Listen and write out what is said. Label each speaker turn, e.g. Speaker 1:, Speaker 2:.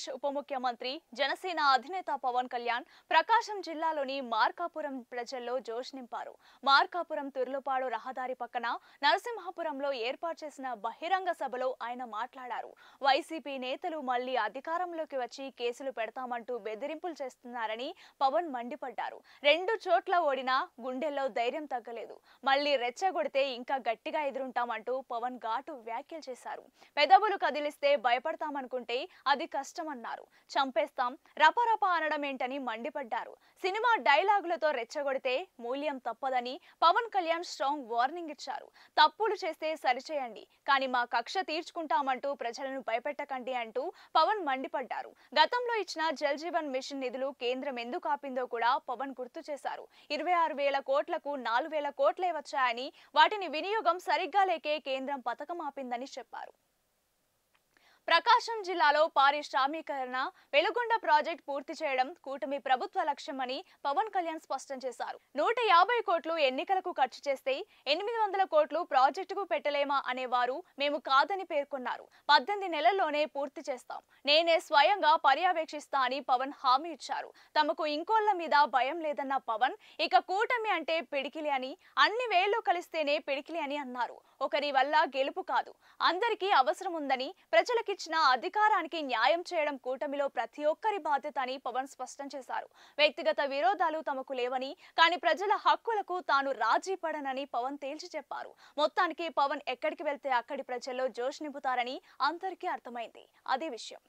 Speaker 1: ఆంధ్రప్రదేశ్ ఉప ముఖ్యమంత్రి జనసేన అధినేత పవన్ కళ్యాణ్ ప్రకాశం జిల్లాలోని మార్కాపురం ప్రజల్లో జోష్ నింపారు. మార్కాపురం తుర్లుపాడు రహదారి పక్కన నరసింహాపురంలో ఏర్పాటు చేసిన బహిరంగ సభలో ఆయన మాట్లాడారు. వైసీపీ నేతలు మళ్లీ అధికారంలోకి వచ్చి కేసులు పెడతామంటూ బెదిరింపులు చేస్తున్నారని పవన్ మండిపడ్డారు. 2 చోట్ల ఓడినా గుండెల్లో ధైర్యం తగ్గలేదు. మళ్లీ రెచ్చగొడితే ఇంకా గట్టిగా ఎదురుంటామంటూ పవన్ ఘాటు వ్యాఖ్యలు చేశారు. పెదవులు కదిలిస్తే భయపడతామనుకుంటే అది కష్టమన్నారు. చంపేస్తాం రపరప అనడం ఏంటని మండిపడ్డారు. సినిమా డైలాగులతో రెచ్చగొడితే మూల్యం తప్పదని పవన్ కళ్యాణ్ స్ట్రాంగ్ వార్నింగ్ ఇచ్చారు. తప్పులు చేస్తే సరిచేయండి, కానీ మా కక్ష తీర్చుకుంటామంటూ ప్రజలను భయపెట్టకండి అంటూ పవన్ మండిపడ్డారు. గతంలో ఇచ్చిన జల్ జీవన్ మిషన్ నిధులు కేంద్రం ఎందుకు ఆపిందో కూడా పవన్ గుర్తు చేశారు. 26,000 కోట్లకు 4,000 కోట్లే వచ్చాయని, వాటిని వినియోగం సరిగ్గా లేకే కేంద్రం పథకం ఆపిందని చెప్పారు. ప్రకాశం జిల్లాలో పారిశ్రామికరణ వెలుగొండ ప్రాజెక్టు పూర్తి చేయడం కూటమి ప్రభుత్వ లక్ష్యమని పవన్ కళ్యాణ్ స్పష్టం చేశారు. 150 కోట్లు ఎన్నికలకు ఖర్చు చేస్తే 800 కోట్లు ప్రాజెక్టుకు పెట్టలేమా అనేవారు మేము కాదని పేర్కొన్నారు. 18 నెలల్లోనే పూర్తి చేస్తాం, నేనే స్వయంగా పర్యవేక్షిస్తా అని పవన్ హామీ ఇచ్చారు. తమకు ఇంకోళ్ల మీద భయం లేదన్న పవన్ ఇక కూటమి అంటే పిడికిలి అని, అన్ని వేళ్లు కలిస్తేనే పిడికిలి అని అన్నారు. ఒకరి వల్ల గెలుపు కాదు, అందరికీ అవసరం ఉందని, ప్రజలకు ఇచ్చిన అధికారానికి న్యాయం చేయడం కూటమిలో ప్రతి ఒక్కరి బాధ్యత అని పవన్ స్పష్టం చేశారు. వ్యక్తిగత విరోధాలు తమకు లేవని, కానీ ప్రజల హక్కులకు తాను రాజీ పడనని పవన్ తేల్చి చెప్పారు. మొత్తానికి పవన్ ఎక్కడికి వెళ్తే అక్కడి ప్రజల్లో జోష్ నింపుతారని అందరికీ అర్థమైంది. అదే విషయం.